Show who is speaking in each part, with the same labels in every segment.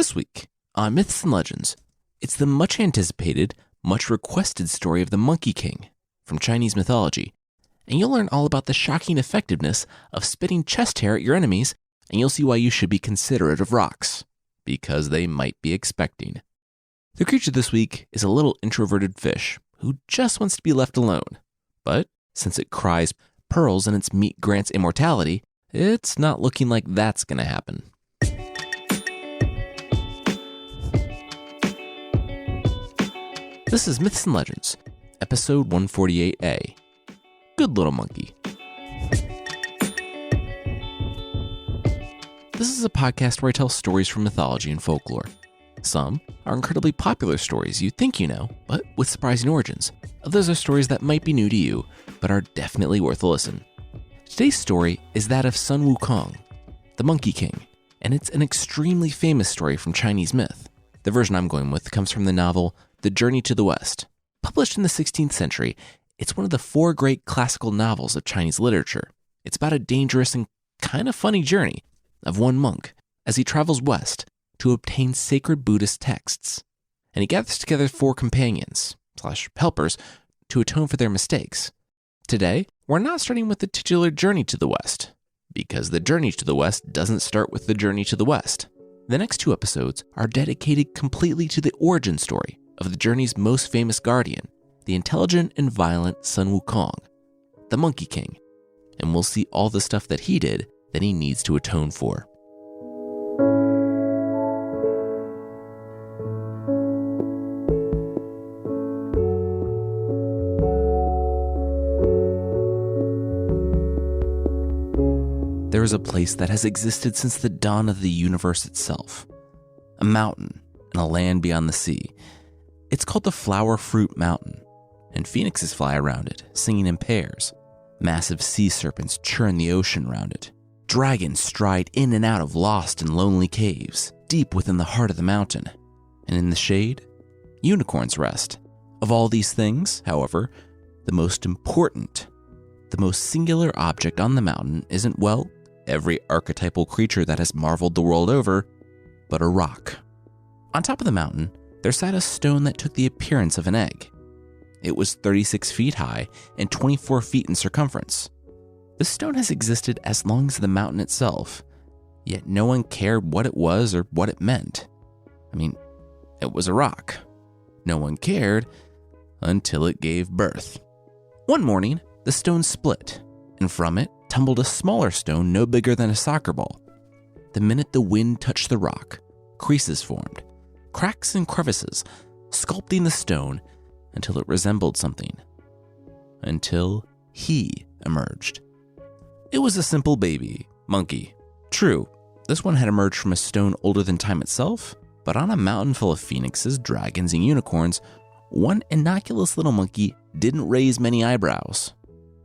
Speaker 1: This week on Myths and Legends, it's the much anticipated, much requested story of the Monkey King from Chinese mythology, and you'll learn all about the shocking effectiveness of spitting chest hair at your enemies, and you'll see why you should be considerate of rocks, because they might be expecting. The creature this week is a little introverted fish who just wants to be left alone, but since it cries pearls and its meat grants immortality, it's not looking like that's going to happen. This is Myths and Legends, episode 148A. Good Little Monkey. This is a podcast where I tell stories from mythology and folklore. Some are incredibly popular stories you think you know, but with surprising origins. Others are stories that might be new to you, but are definitely worth a listen. Today's story is that of Sun Wukong, the Monkey King, and it's an extremely famous story from Chinese myth. The version I'm going with comes from the novel The Journey to the West. Published in the 16th century, it's one of the four great classical novels of Chinese literature. It's about a dangerous and kind of funny journey of one monk as he travels west to obtain sacred Buddhist texts. And he gathers together four companions / helpers to atone for their mistakes. Today, we're not starting with the titular journey to the west, because the journey to the west doesn't start with the journey to the west. The next two episodes are dedicated completely to the origin story of the journey's most famous guardian, the intelligent and violent Sun Wukong, the Monkey King, and we'll see all the stuff that he did that he needs to atone for. There is a place that has existed since the dawn of the universe itself. A mountain in a land beyond the sea. It's called the Flower Fruit Mountain, and phoenixes fly around it, singing in pairs. Massive sea serpents churn the ocean around it. Dragons stride in and out of lost and lonely caves, deep within the heart of the mountain. And in the shade, unicorns rest. Of all these things, however, the most important, the most singular object on the mountain isn't, well, every archetypal creature that has marveled the world over, but a rock. On top of the mountain, there sat a stone that took the appearance of an egg. It was 36 feet high and 24 feet in circumference. This stone has existed as long as the mountain itself, yet no one cared what it was or what it meant. I mean, it was a rock. No one cared until it gave birth. One morning, the stone split, and from it tumbled a smaller stone no bigger than a soccer ball. The minute the wind touched the rock, creases formed, cracks and crevices, sculpting the stone until it resembled something. Until he emerged. It was a simple baby, monkey. True, this one had emerged from a stone older than time itself, but on a mountain full of phoenixes, dragons, and unicorns, one innocuous little monkey didn't raise many eyebrows.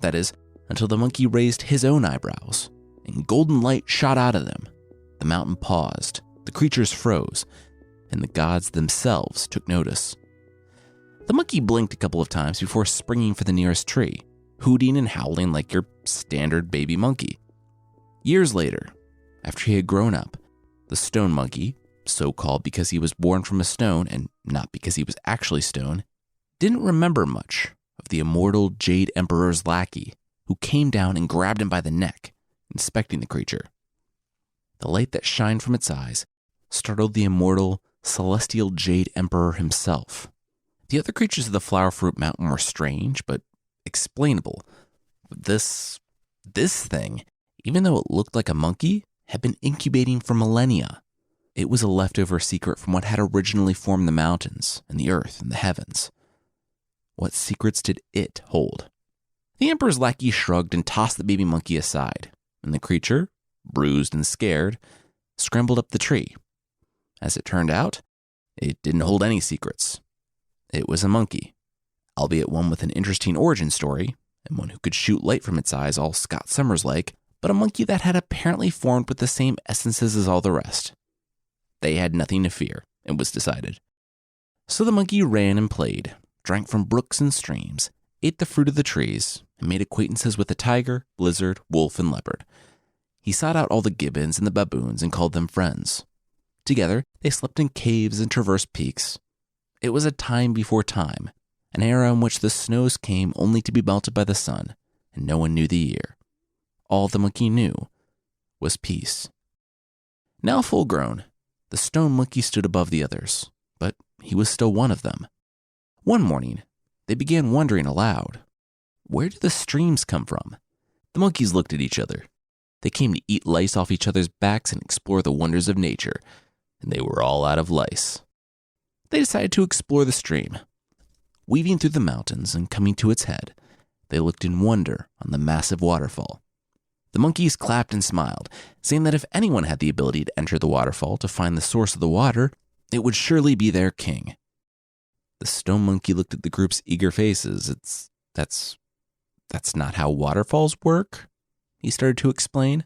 Speaker 1: That is, until the monkey raised his own eyebrows, and golden light shot out of them. The mountain paused, the creatures froze, and the gods themselves took notice. The monkey blinked a couple of times before springing for the nearest tree, hooting and howling like your standard baby monkey. Years later, after he had grown up, the stone monkey, so called because he was born from a stone and not because he was actually stone, didn't remember much of the immortal Jade Emperor's lackey who came down and grabbed him by the neck, inspecting the creature. The light that shined from its eyes startled the immortal, celestial Jade Emperor himself. The other creatures of the Flower Fruit Mountain were strange, but explainable. This thing, even though it looked like a monkey, had been incubating for millennia. It was a leftover secret from what had originally formed the mountains and the earth and the heavens. What secrets did it hold? The Emperor's lackey shrugged and tossed the baby monkey aside, and the creature, bruised and scared, scrambled up the tree. As it turned out, it didn't hold any secrets. It was a monkey, albeit one with an interesting origin story, and one who could shoot light from its eyes all Scott Summers-like, but a monkey that had apparently formed with the same essences as all the rest. They had nothing to fear, it was decided. So the monkey ran and played, drank from brooks and streams, ate the fruit of the trees, and made acquaintances with the tiger, lizard, wolf, and leopard. He sought out all the gibbons and the baboons and called them friends. Together, they slept in caves and traversed peaks. It was a time before time, an era in which the snows came only to be melted by the sun, and no one knew the year. All the monkey knew was peace. Now full grown, the stone monkey stood above the others, but he was still one of them. One morning, they began wondering aloud, where do the streams come from? The monkeys looked at each other. They came to eat lice off each other's backs and explore the wonders of nature, and they were all out of lice. They decided to explore the stream. Weaving through the mountains and coming to its head, they looked in wonder on the massive waterfall. The monkeys clapped and smiled, saying that if anyone had the ability to enter the waterfall to find the source of the water, it would surely be their king. The stone monkey looked at the group's eager faces. That's not how waterfalls work, he started to explain.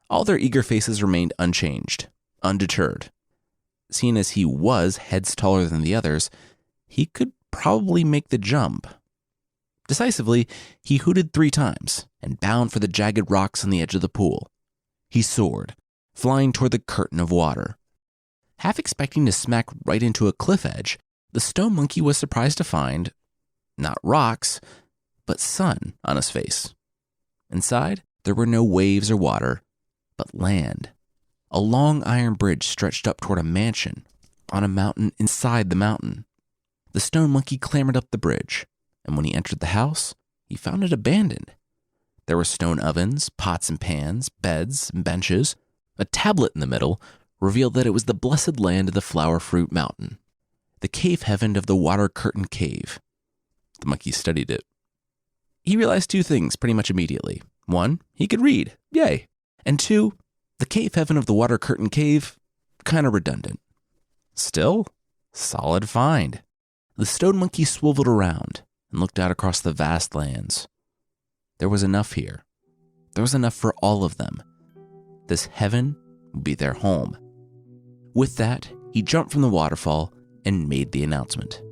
Speaker 1: All their eager faces remained unchanged, undeterred. Seeing as he was heads taller than the others, he could probably make the jump. Decisively, he hooted 3 times and bound for the jagged rocks on the edge of the pool. He soared, flying toward the curtain of water. Half expecting to smack right into a cliff edge, the stone monkey was surprised to find, not rocks, but sun on his face. Inside, there were no waves or water, but land. A long iron bridge stretched up toward a mansion on a mountain inside the mountain. The stone monkey clambered up the bridge, and when he entered the house, he found it abandoned. There were stone ovens, pots and pans, beds and benches. A tablet in the middle revealed that it was the blessed land of the Flower Fruit Mountain, the cave heaven of the Water Curtain Cave. The monkey studied it. He realized 2 things pretty much immediately. 1, he could read, yay. And 2, the cave heaven of the Water Curtain Cave, kind of redundant. Still, solid find. The stone monkey swiveled around and looked out across the vast lands. There was enough here. There was enough for all of them. This heaven would be their home. With that, he jumped from the waterfall and made the announcement.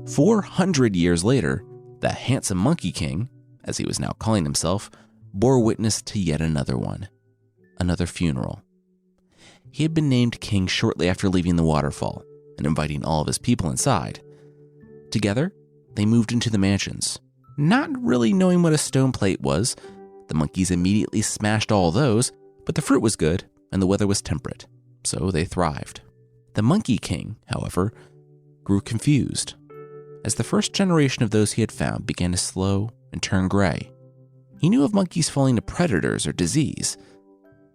Speaker 1: "400 years later, the handsome Monkey King, as he was now calling himself, bore witness to yet another one, another funeral. He had been named king shortly after leaving the waterfall and inviting all of his people inside. Together, they moved into the mansions. Not really knowing what a stone plate was, the monkeys immediately smashed all those, but the fruit was good and the weather was temperate, so they thrived. The Monkey King, however, grew confused as the first generation of those he had found began to slow and turn gray. He knew of monkeys falling to predators or disease,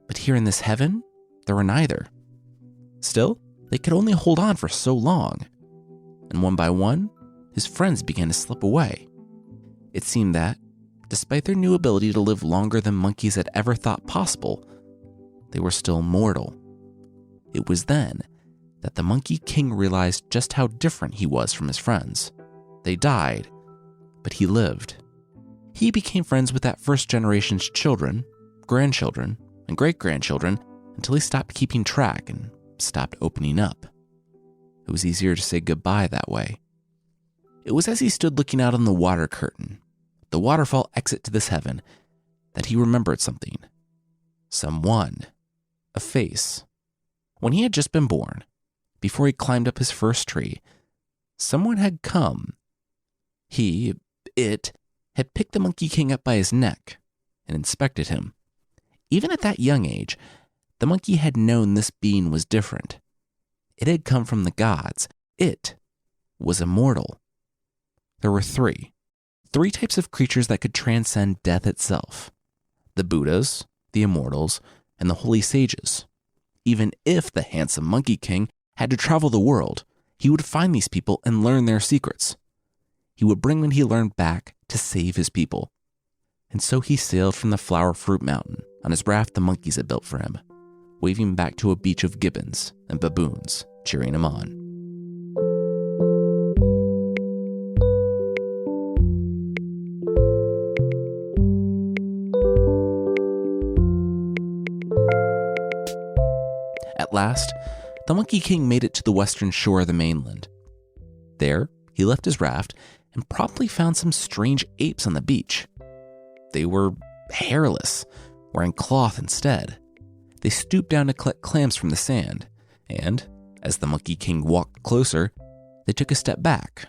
Speaker 1: but here in this heaven, there were neither. Still, they could only hold on for so long, and one by one, his friends began to slip away. It seemed that, despite their new ability to live longer than monkeys had ever thought possible, they were still mortal. It was then that the Monkey King realized just how different he was from his friends. They died, but he lived. He became friends with that first generation's children, grandchildren, and great-grandchildren until he stopped keeping track and stopped opening up. It was easier to say goodbye that way. It was as he stood looking out on the water curtain, the waterfall exit to this heaven, that he remembered something. Someone. A face. When he had just been born, before he climbed up his first tree, someone had come. It had picked the Monkey King up by his neck and inspected him. Even at that young age, the monkey had known this being was different. It had come from the gods. It was immortal. There were three types of creatures that could transcend death itself: the Buddhas, the immortals, and the holy sages. Even if the handsome Monkey King had to travel the world, he would find these people and learn their secrets. He would bring what he learned back to save his people. And so he sailed from the Flower Fruit Mountain on his raft the monkeys had built for him, waving back to a beach of gibbons and baboons cheering him on. At last, the Monkey King made it to the western shore of the mainland. There, He left his raft and promptly found some strange apes on the beach. They were hairless, wearing cloth instead. They stooped down to collect clams from the sand, and as the Monkey King walked closer, they took a step back.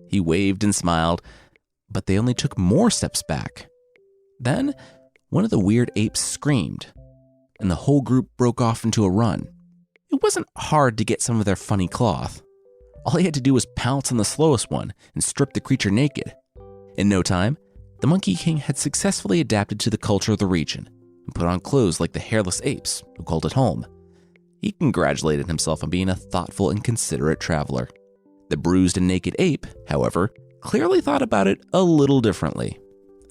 Speaker 1: He waved and smiled, but they only took more steps back. Then, one of the weird apes screamed, and the whole group broke off into a run. It wasn't hard to get some of their funny cloth. All he had to do was pounce on the slowest one and strip the creature naked. In no time, the Monkey King had successfully adapted to the culture of the region and put on clothes like the hairless apes who called it home. He congratulated himself on being a thoughtful and considerate traveler. The bruised and naked ape, however, clearly thought about it a little differently.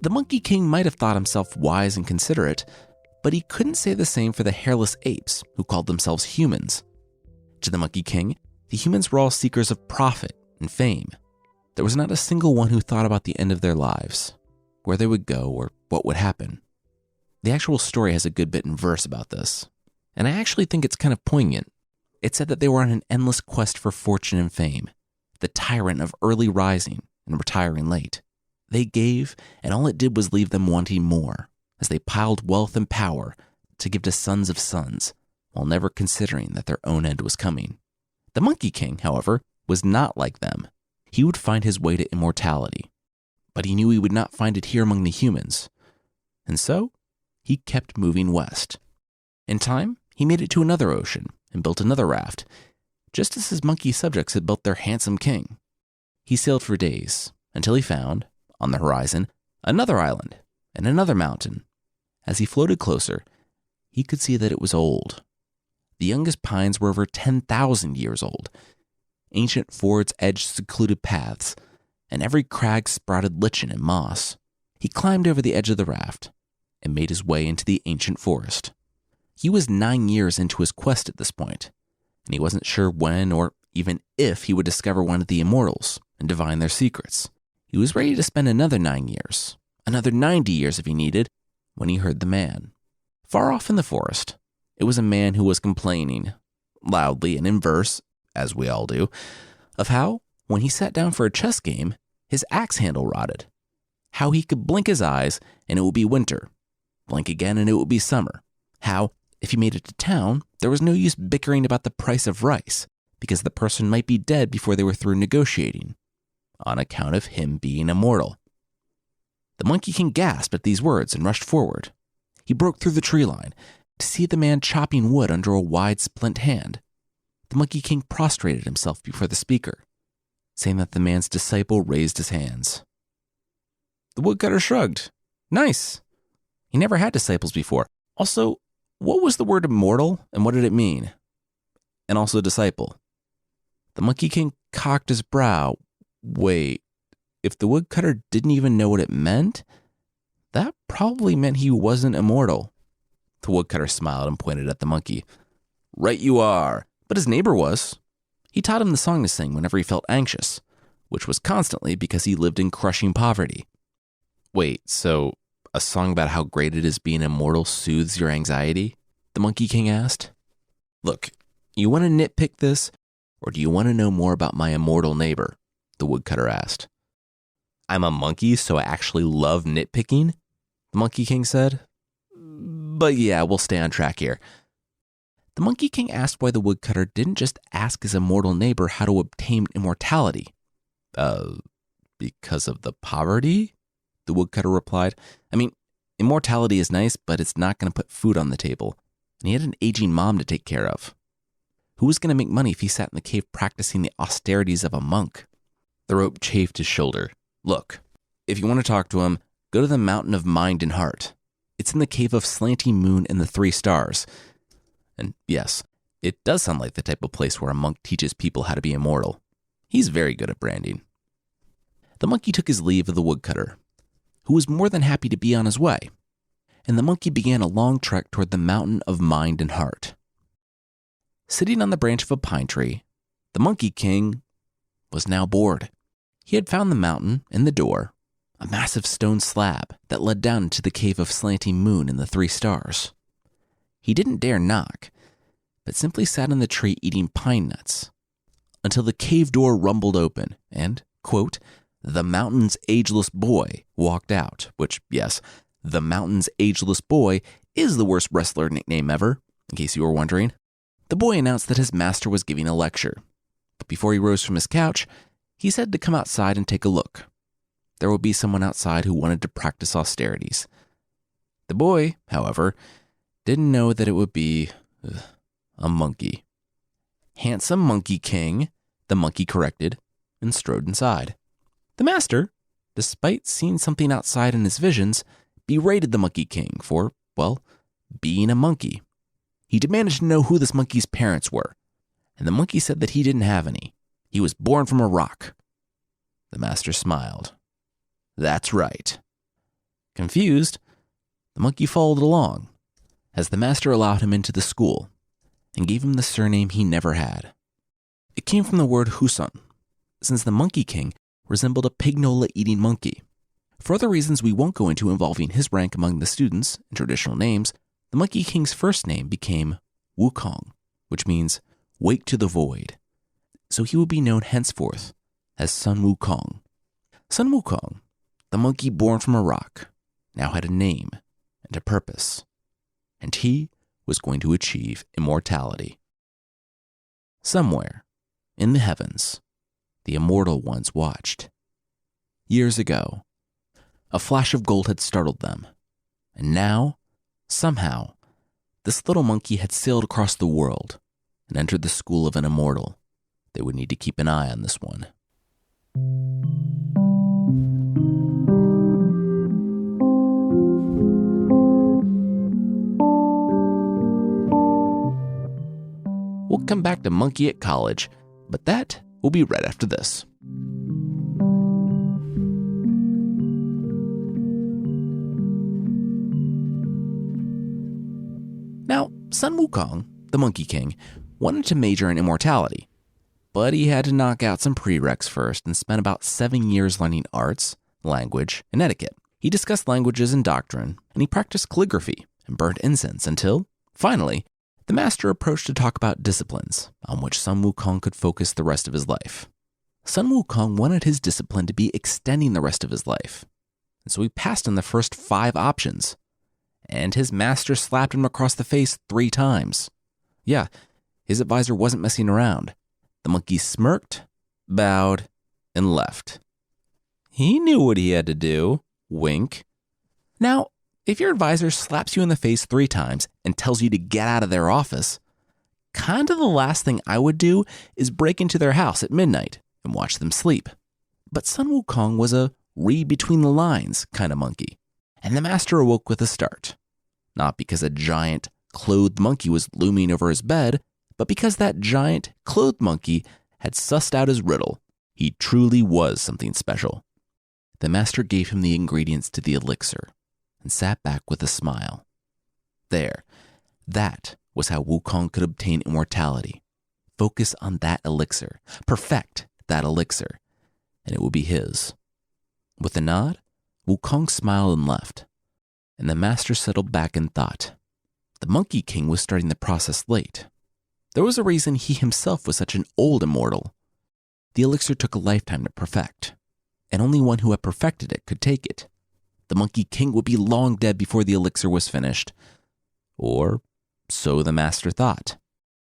Speaker 1: The Monkey King might have thought himself wise and considerate, but he couldn't say the same for the hairless apes who called themselves humans. To the Monkey King, the humans were all seekers of profit and fame. There was not a single one who thought about the end of their lives, where they would go or what would happen. The actual story has a good bit in verse about this, and I actually think it's kind of poignant. It said that they were on an endless quest for fortune and fame, the tyrant of early rising and retiring late. They gave, and all it did was leave them wanting more, as they piled wealth and power to give to sons of sons, while never considering that their own end was coming. The Monkey King, however, was not like them. He would find his way to immortality, but he knew he would not find it here among the humans. And so, he kept moving west. In time, he made it to another ocean and built another raft, just as his monkey subjects had built their handsome king. He sailed for days until he found, on the horizon, another island and another mountain. As he floated closer, he could see that it was old. The youngest pines were over 10,000 years old. Ancient fords edged secluded paths, and every crag sprouted lichen and moss. He climbed over the edge of the raft and made his way into the ancient forest. He was 9 years into his quest at this point, and he wasn't sure when or even if he would discover one of the immortals and divine their secrets. He was ready to spend another 9 years, another 90 years if he needed, when he heard the man. Far off in the forest, it was a man who was complaining, loudly and in verse, as we all do, of how, when he sat down for a chess game, his axe handle rotted. How he could blink his eyes and it would be winter, blink again and it would be summer. How, if he made it to town, there was no use bickering about the price of rice, because the person might be dead before they were through negotiating, on account of him being immortal. The Monkey King gasped at these words and rushed forward. He broke through the tree line to see the man chopping wood under a wide splint hand. The Monkey King prostrated himself before the speaker, saying that the man's disciple raised his hands. The woodcutter shrugged. Nice. He never had disciples before. Also, what was the word immortal and what did it mean? And also disciple. The Monkey King cocked his brow. Wait, if the woodcutter didn't even know what it meant, that probably meant he wasn't immortal. The woodcutter smiled and pointed at the monkey. Right you are, but his neighbor was. He taught him the song to sing whenever he felt anxious, which was constantly because he lived in crushing poverty. Wait, so a song about how great it is being immortal soothes your anxiety? The Monkey King asked. Look, you want to nitpick this, or do you want to know more about my immortal neighbor? The woodcutter asked. I'm a monkey, so I actually love nitpicking, the Monkey King said. But yeah, we'll stay on track here. The Monkey King asked why the woodcutter didn't just ask his immortal neighbor how to obtain immortality. Because of the poverty? The woodcutter replied. I mean, immortality is nice, but it's not going to put food on the table. And he had an aging mom to take care of. Who was going to make money if he sat in the cave practicing the austerities of a monk? The rope chafed his shoulder. Look, if you want to talk to him, go to the mountain of mind and heart. It's in the cave of Slanty Moon and the 3 Stars. And yes, it does sound like the type of place where a monk teaches people how to be immortal. He's very good at branding. The monkey took his leave of the woodcutter, who was more than happy to be on his way, and the monkey began a long trek toward the mountain of mind and heart. Sitting on the branch of a pine tree, the Monkey King was now bored. He had found the mountain and the door, a massive stone slab that led down into the cave of Slanty Moon and the 3 Stars. He didn't dare knock, but simply sat in the tree eating pine nuts. until the cave door rumbled open and, quote, the mountain's ageless boy walked out, which, yes, the mountain's ageless boy is the worst wrestler nickname ever, in case you were wondering. The boy announced that his master was giving a lecture, but before he rose from his couch, he said to come outside and take a look. There would be someone outside who wanted to practice austerities. The boy, however, didn't know that it would be a monkey. Handsome Monkey King, the monkey corrected, and strode inside. The master, despite seeing something outside in his visions, berated the Monkey King for, well, being a monkey. He demanded to know who this monkey's parents were, and the monkey said that he didn't have any. He was born from a rock. The master smiled. That's right. Confused, the monkey followed along, as the master allowed him into the school and gave him the surname he never had. It came from the word Husun, since the Monkey King resembled a pignola-eating monkey. For other reasons we won't go into involving his rank among the students and traditional names, the Monkey King's first name became Wukong, which means wake to the void. So he would be known henceforth as Sun Wukong. Sun Wukong, the monkey born from a rock, now had a name and a purpose, and he was going to achieve immortality. Somewhere in the heavens, the immortal ones watched. Years ago, a flash of gold had startled them, and now, somehow, this little monkey had sailed across the world and entered the school of an immortal. They would need to keep an eye on this one. We'll come back to Monkey at College, but that will be right after this. Now, Sun Wukong, the Monkey King, wanted to major in immortality, but he had to knock out some prereqs first and spent about 7 years learning arts, language, and etiquette. He discussed languages and doctrine, and he practiced calligraphy and burned incense until, finally, the master approached to talk about disciplines on which Sun Wukong could focus the rest of his life. Sun Wukong wanted his discipline to be extending the rest of his life, and so he passed on the first 5 options, and his master slapped him across the face 3 times. Yeah, his advisor wasn't messing around. The monkey smirked, bowed, and left. He knew what he had to do. Wink. Now, if your advisor slaps you in the face 3 times and tells you to get out of their office, kind of the last thing I would do is break into their house at midnight and watch them sleep. But Sun Wukong was a read between the lines kind of monkey, and the master awoke with a start. Not because a giant, clothed monkey was looming over his bed, but because that giant, clothed monkey had sussed out his riddle. He truly was something special. The master gave him the ingredients to the elixir and sat back with a smile. There, that was how Wukong could obtain immortality. Focus on that elixir, perfect that elixir, and it would be his. With a nod, Wukong smiled and left, and the master settled back in thought. The Monkey King was starting the process late. There was a reason he himself was such an old immortal. The elixir took a lifetime to perfect, and only one who had perfected it could take it. The Monkey King would be long dead before the elixir was finished. Or so the master thought.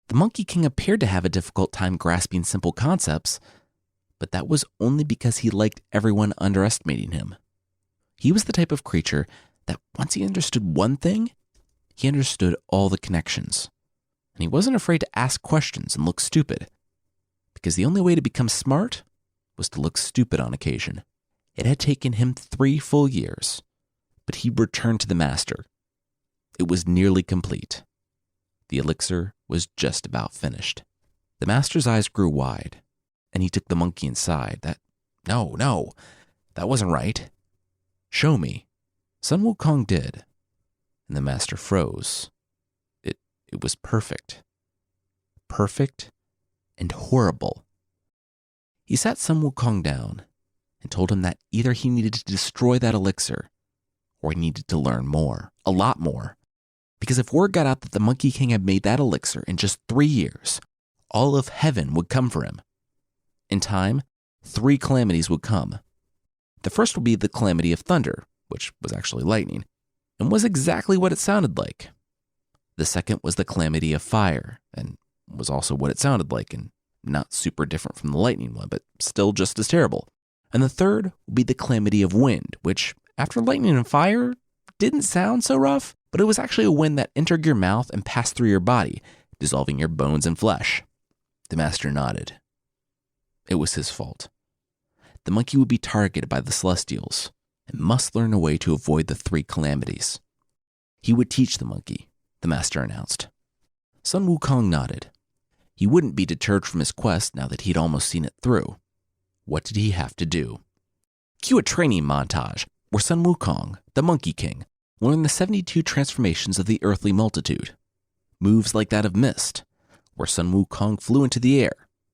Speaker 1: The Monkey King appeared to have a difficult time grasping simple concepts, but that was only because he liked everyone underestimating him. He was the type of creature that once he understood one thing, he understood all the connections. And he wasn't afraid to ask questions and look stupid, because the only way to become smart was to look stupid on occasion. It had taken him 3 full years, but he returned to the master. It was nearly complete. The elixir was just about finished. The master's eyes grew wide, and he took the monkey inside. No, that wasn't right. Show me. Sun Wukong did, and the master froze. It was perfect. Perfect and horrible. He sat Sun Wukong down and told him that either he needed to destroy that elixir or he needed to learn more, a lot more. Because if word got out that the Monkey King had made that elixir in just 3 years, all of heaven would come for him. In time, 3 calamities would come. The first would be the calamity of thunder, which was actually lightning, and was exactly what it sounded like. The second was the calamity of fire, and was also what it sounded like, and not super different from the lightning one, but still just as terrible. And the third would be the calamity of wind, which, after lightning and fire, didn't sound so rough, but it was actually a wind that entered your mouth and passed through your body, dissolving your bones and flesh. The master nodded. It was his fault. The monkey would be targeted by the Celestials and must learn a way to avoid the 3 calamities. He would teach the monkey, the master announced. Sun Wukong nodded. He wouldn't be deterred from his quest now that he'd almost seen it through. What did he have to do? Cue a training montage where Sun Wukong, the Monkey King, learned the 72 transformations of the earthly multitude. Moves like that of mist, where Sun Wukong flew into the air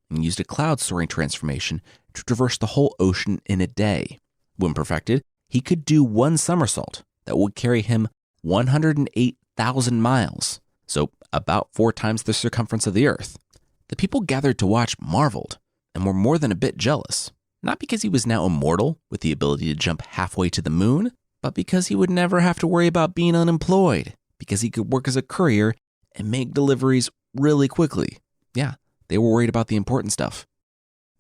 Speaker 1: and used a cloud-soaring transformation to traverse the whole ocean in a day. When perfected, he could do 1 somersault that would carry him 108,000 miles, so about 4 times the circumference of the earth. The people gathered to watch marveled and were more than a bit jealous, not because he was now immortal with the ability to jump halfway to the moon, but because he would never have to worry about being unemployed, because he could work as a courier and make deliveries really quickly. Yeah, they were worried about the important stuff.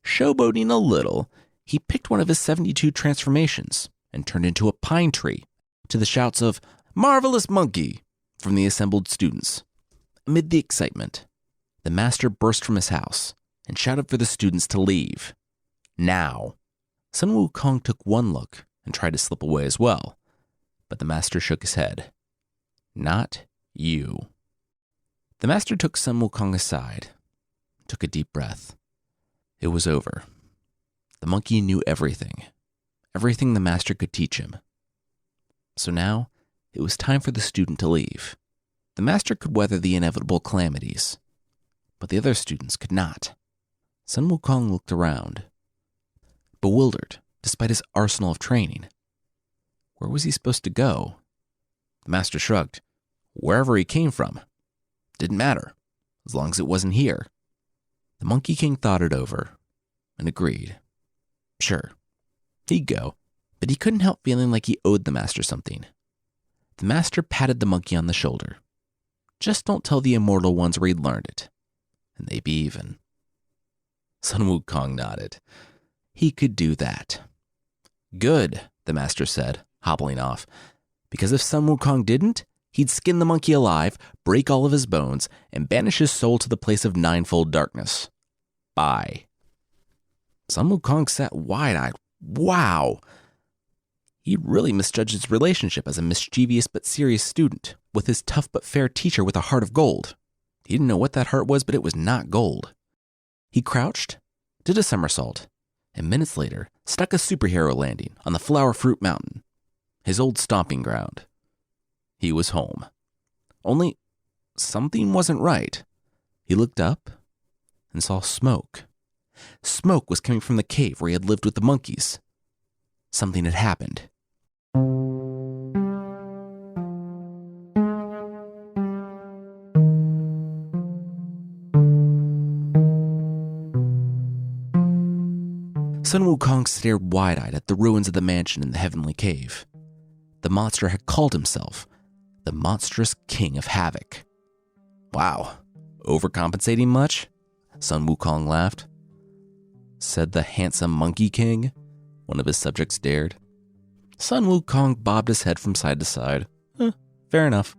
Speaker 1: Showboating a little, he picked one of his 72 transformations and turned into a pine tree to the shouts of "Marvelous Monkey" from the assembled students. Amid the excitement, the master burst from his house and shouted for the students to leave. Now. Sun Wukong took one look and tried to slip away as well, but the master shook his head. Not you. The master took Sun Wukong aside, took a deep breath. It was over. The monkey knew everything the master could teach him. So now, it was time for the student to leave. The master could weather the inevitable calamities, but the other students could not. Sun Wukong looked around, bewildered despite his arsenal of training. Where was he supposed to go? The master shrugged. Wherever he came from. Didn't matter, as long as it wasn't here. The Monkey King thought it over and agreed. Sure, he'd go, but he couldn't help feeling like he owed the master something. The master patted the monkey on the shoulder. Just don't tell the immortal ones where he'd learned it, and they'd be even. Sun Wukong nodded. He could do that. Good, the master said, hobbling off, because if Sun Wukong didn't, he'd skin the monkey alive, break all of his bones, and banish his soul to the place of ninefold darkness. Bye. Sun Wukong sat wide-eyed. Wow! He'd really misjudged his relationship as a mischievous but serious student with his tough but fair teacher with a heart of gold. He didn't know what that heart was, but it was not gold. He crouched, did a somersault, and minutes later stuck a superhero landing on the Flower Fruit Mountain, his old stomping ground. He was home. Only something wasn't right. He looked up and saw smoke. Smoke was coming from the cave where he had lived with the monkeys. Something had happened. Sun Wukong stared wide-eyed at the ruins of the mansion in the heavenly cave. The monster had called himself the monstrous king of havoc. Wow, overcompensating much? Sun Wukong laughed. Said the handsome Monkey King, one of his subjects dared. Sun Wukong bobbed his head from side to side. Fair enough.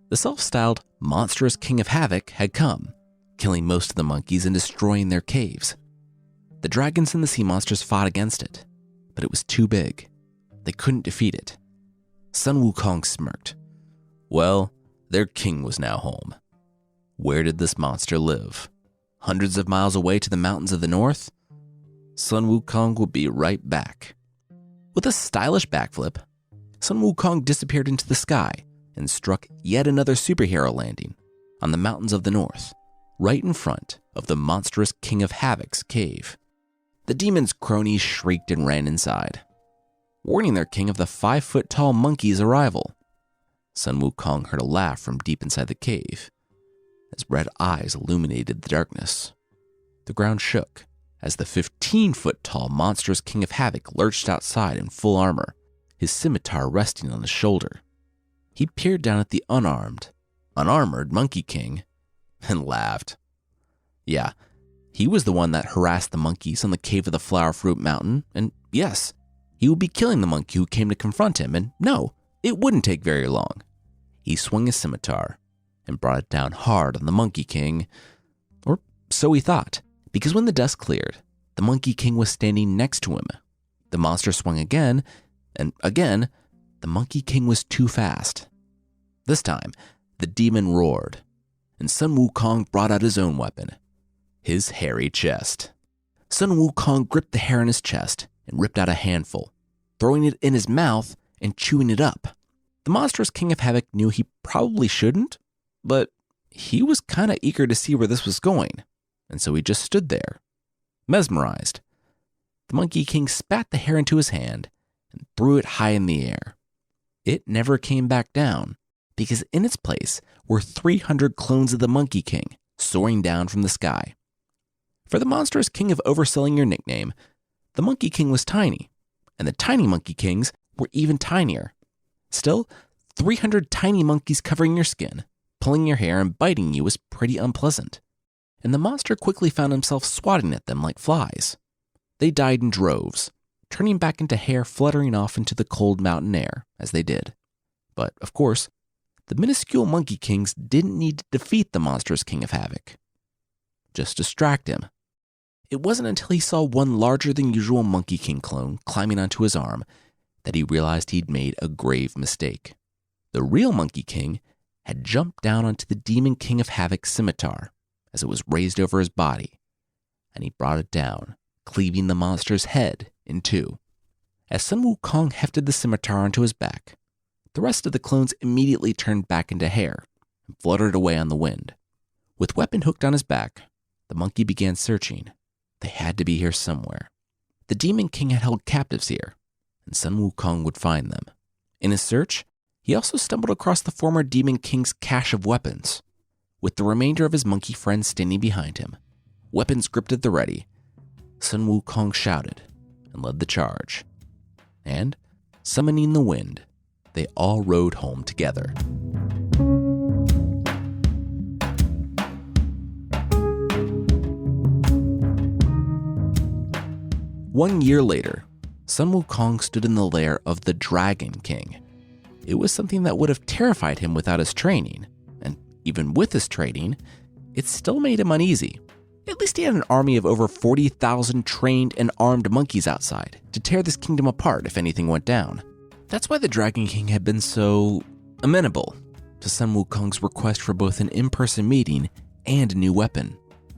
Speaker 1: The self-styled monstrous king of havoc had come, killing most of the monkeys and destroying their caves. The dragons and the sea monsters fought against it, but it was too big. They couldn't defeat it. Sun Wukong smirked. Well, their king was now home. Where did this monster live? Hundreds of miles away to the mountains of the north? Sun Wukong would be right back. With a stylish backflip, Sun Wukong disappeared into the sky and struck yet another superhero landing on the mountains of the north, right in front of the monstrous King of Havoc's cave. The demon's cronies shrieked and ran inside, warning their king of the 5-foot-tall monkey's arrival. Sun Wukong heard a laugh from deep inside the cave as red eyes illuminated the darkness. The ground shook as the 15-foot-tall monstrous King of Havoc lurched outside in full armor, his scimitar resting on his shoulder. He peered down at the unarmored Monkey King and laughed. Yeah, he was the one that harassed the monkeys on the cave of the Flower Fruit Mountain, and yes, he would be killing the monkey who came to confront him, and no, it wouldn't take very long. He swung his scimitar and brought it down hard on the Monkey King, or so he thought, because when the dust cleared, the Monkey King was standing next to him. The monster swung again, and again, the Monkey King was too fast. This time, the demon roared, and Sun Wukong brought out his own weapon, his hairy chest. Sun Wukong gripped the hair in his chest and ripped out a handful, throwing it in his mouth and chewing it up. The monstrous King of Havoc knew he probably shouldn't, but he was kind of eager to see where this was going, and so he just stood there, mesmerized. The Monkey King spat the hair into his hand and threw it high in the air. It never came back down, because in its place were 300 clones of the Monkey King soaring down from the sky. For the monstrous king of overselling your nickname, the Monkey King was tiny, and the tiny Monkey Kings were even tinier. Still, 300 tiny monkeys covering your skin, pulling your hair, and biting you was pretty unpleasant, and the monster quickly found himself swatting at them like flies. They died in droves, turning back into hair fluttering off into the cold mountain air as they did. But, of course, the minuscule Monkey Kings didn't need to defeat the monstrous King of Havoc. Just distract him. It wasn't until he saw one larger than usual Monkey King clone climbing onto his arm that he realized he'd made a grave mistake. The real Monkey King had jumped down onto the Demon King of Havoc's scimitar as it was raised over his body, and he brought it down, cleaving the monster's head in two. As Sun Wukong hefted the scimitar onto his back, the rest of the clones immediately turned back into hair and fluttered away on the wind. With weapon hooked on his back, the monkey began searching. They had to be here somewhere. The Demon King had held captives here, and Sun Wukong would find them. In his search, he also stumbled across the former Demon King's cache of weapons. With the remainder of his monkey friends standing behind him, weapons gripped at the ready, Sun Wukong shouted and led the charge. And, summoning the wind, they all rode home together. One year later, Sun Wukong stood in the lair of the Dragon King. It was something that would have terrified him without his training, and even with his training, it still made him uneasy. At least he had an army of over 40,000 trained and armed monkeys outside to tear this kingdom apart if anything went down. That's why the Dragon King had been so amenable to Sun Wukong's request for both an in-person meeting and a new weapon.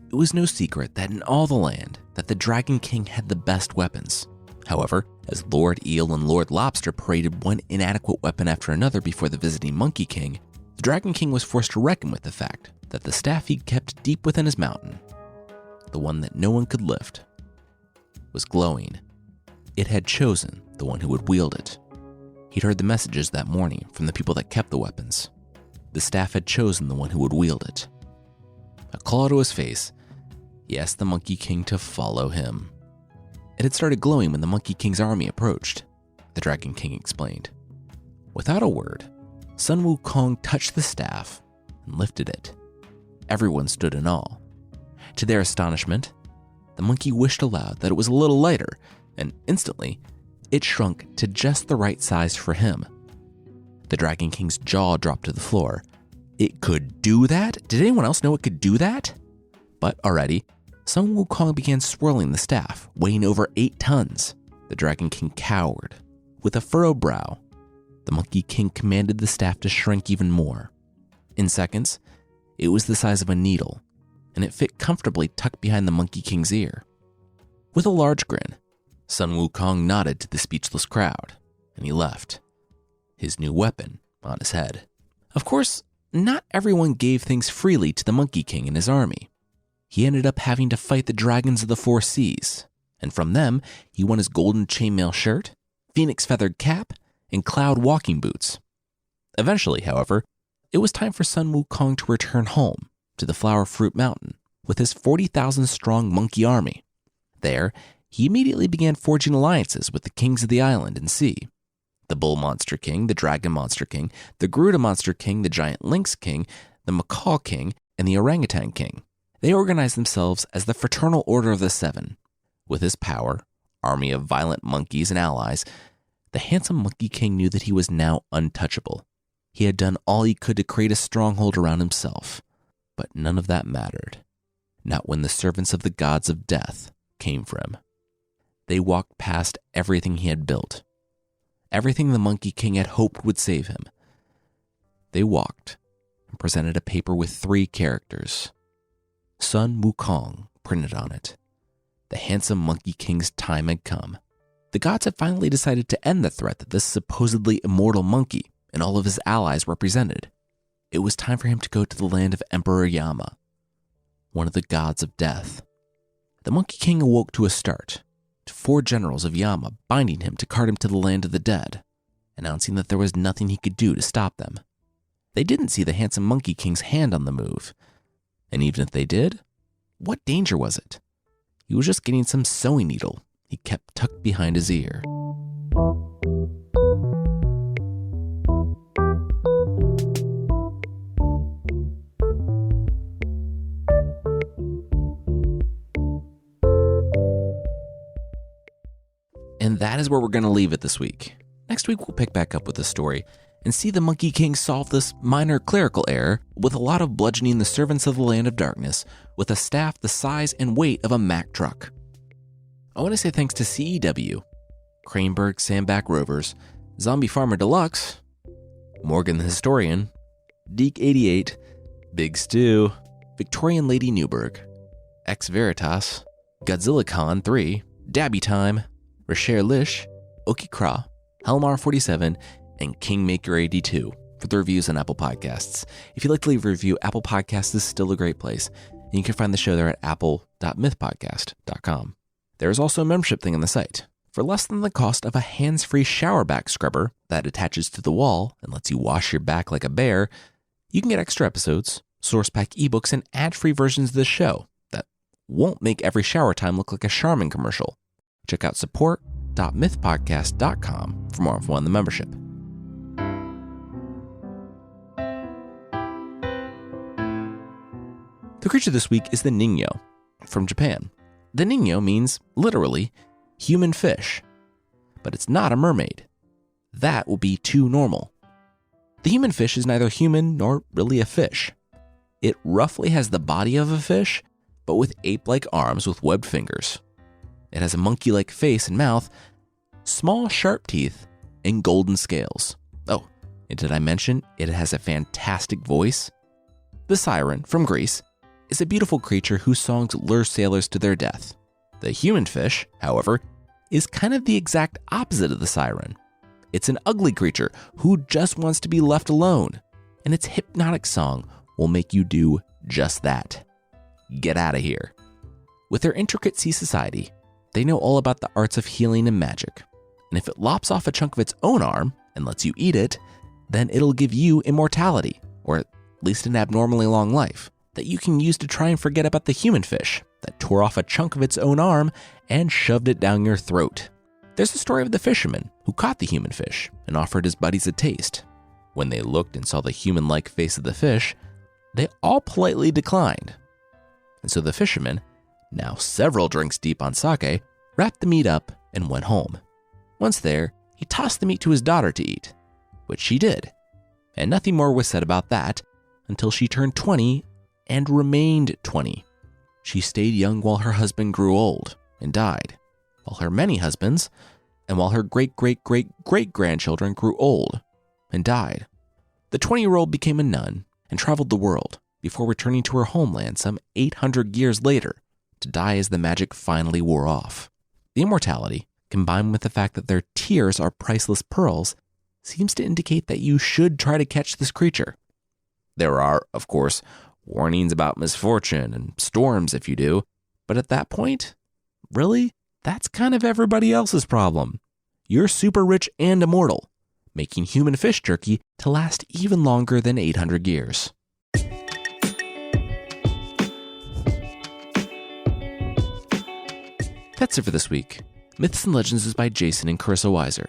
Speaker 1: It was no secret that in all the land that the Dragon King had the best weapons. However, as Lord Eel and Lord Lobster paraded one inadequate weapon after another before the visiting Monkey King, the Dragon King was forced to reckon with the fact that the staff he kept deep within his mountain, the one that no one could lift, was glowing. It had chosen the one who would wield it. He'd heard the messages that morning from the people that kept the weapons. The staff had chosen the one who would wield it. A claw to his face, he asked the Monkey King to follow him. It had started glowing when the Monkey King's army approached, the Dragon King explained. Without a word, Sun Wukong touched the staff and lifted it. Everyone stood in awe. To their astonishment, the monkey wished aloud that it was a little lighter, and instantly, it shrunk to just the right size for him. The Dragon King's jaw dropped to the floor. It could do that? Did anyone else know it could do that? But already, Sun Wukong began swirling the staff, weighing over 8 tons. The Dragon King cowered. With a furrowed brow, the Monkey King commanded the staff to shrink even more. In seconds, it was the size of a needle, and it fit comfortably tucked behind the Monkey King's ear. With a large grin, Sun Wukong nodded to the speechless crowd, and he left, his new weapon on his head. Of course, not everyone gave things freely to the Monkey King and his army. He ended up having to fight the dragons of the 4 seas, and from them, he won his golden chainmail shirt, phoenix feathered cap, and cloud walking boots. Eventually, however, it was time for Sun Wukong to return home to the Flower Fruit Mountain with his 40,000 strong monkey army. There, he immediately began forging alliances with the kings of the island and sea. The Bull Monster King, the Dragon Monster King, the Garuda Monster King, the Giant Lynx King, the Macaw King, and the Orangutan King. They organized themselves as the Fraternal Order of the Seven. With his power, army of violent monkeys and allies, the handsome Monkey King knew that he was now untouchable. He had done all he could to create a stronghold around himself, but none of that mattered. Not when the servants of the gods of death came for him. They walked past everything he had built, everything the Monkey King had hoped would save him. They walked and presented a paper with 3 characters. Sun Wukong printed on it. The handsome Monkey King's time had come. The gods had finally decided to end the threat that this supposedly immortal monkey and all of his allies represented. It was time for him to go to the land of Emperor Yama, one of the gods of death. The Monkey King awoke to a start, to 4 generals of Yama binding him to cart him to the land of the dead, announcing that there was nothing he could do to stop them. They didn't see the handsome Monkey King's hand on the move. And even if they did, what danger was it? He was just getting some sewing needle he kept tucked behind his ear. And that is where we're going to leave it this week. Next week, we'll pick back up with the story and see the Monkey King solve this minor clerical error with a lot of bludgeoning the servants of the land of darkness with a staff the size and weight of a Mack truck. I want to say thanks to CEW, Craneburg Sandback Rovers, Zombie Farmer Deluxe, Morgan the Historian, Deke88, Big Stew, Victorian Lady Newberg, Ex Veritas, Godzilla Con 3, Dabby Time, Rasher Lish, Oki Kra, Helmar47, and Kingmaker82 for the reviews on Apple Podcasts. If you'd like to leave a review, Apple Podcasts is still a great place. And you can find the show there at apple.mythpodcast.com. There is also a membership thing on the site. For less than the cost of a hands-free shower back scrubber that attaches to the wall and lets you wash your back like a bear, you can get extra episodes, source pack ebooks, and ad-free versions of the show that won't make every shower time look like a Charmin commercial. Check out support.mythpodcast.com for more info on the membership. The creature this week is the ningyo from Japan. The ningyo means, literally, human fish, but it's not a mermaid. That would be too normal. The human fish is neither human nor really a fish. It roughly has the body of a fish, but with ape-like arms with webbed fingers. It has a monkey-like face and mouth, small sharp teeth, and golden scales. Oh, and did I mention it has a fantastic voice? The siren from Greece is a beautiful creature whose songs lure sailors to their death. The human fish, however, is kind of the exact opposite of the siren. It's an ugly creature who just wants to be left alone, and its hypnotic song will make you do just that. Get out of here. With their intricate sea society, they know all about the arts of healing and magic, and if it lops off a chunk of its own arm and lets you eat it, then it'll give you immortality, or at least an abnormally long life, that you can use to try and forget about the human fish that tore off a chunk of its own arm and shoved it down your throat. There's the story of the fisherman who caught the human fish and offered his buddies a taste. When they looked and saw the human-like face of the fish, they all politely declined. And so the fisherman, now several drinks deep on sake, wrapped the meat up and went home. Once there, he tossed the meat to his daughter to eat, which she did. And nothing more was said about that until she turned 20 and remained 20. She stayed young while her husband grew old and died, while her many husbands, and while her great-great-great-great-grandchildren grew old and died. The 20-year-old became a nun and traveled the world before returning to her homeland some 800 years later to die as the magic finally wore off. The immortality, combined with the fact that their tears are priceless pearls, seems to indicate that you should try to catch this creature. There are, of course, warnings about misfortune and storms if you do, but at that point, really, that's kind of everybody else's problem. You're super rich and immortal, making human fish jerky to last even longer than 800 years. That's it for this week. Myths and Legends is by Jason and Carissa Weiser.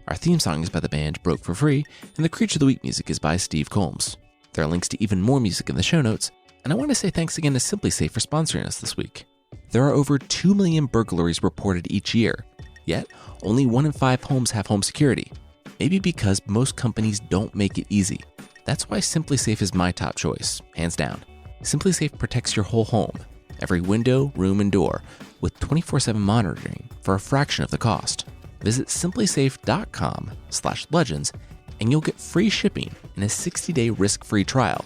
Speaker 1: Our theme song is by the band Broke for Free, and the Creature of the Week music is by Steve Combs. There are links to even more music in the show notes, and I want to say thanks again to SimpliSafe for sponsoring us this week. There are over 2 million burglaries reported each year, yet only 1 in 5 homes have home security. Maybe because most companies don't make it easy. That's why SimpliSafe is my top choice, hands down. SimpliSafe protects your whole home, every window, room, and door, with 24/7 monitoring for a fraction of the cost. Visit simplisafe.com/legends and you'll get free shipping and a 60-day risk-free trial.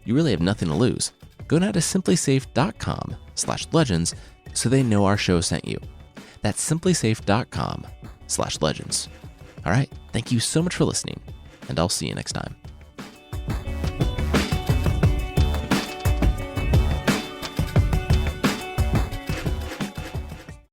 Speaker 1: You really have nothing to lose. Go now to simplisafe.com/legends so they know our show sent you. That's simplisafe.com/legends. All right, thank you so much for listening, and I'll see you next time.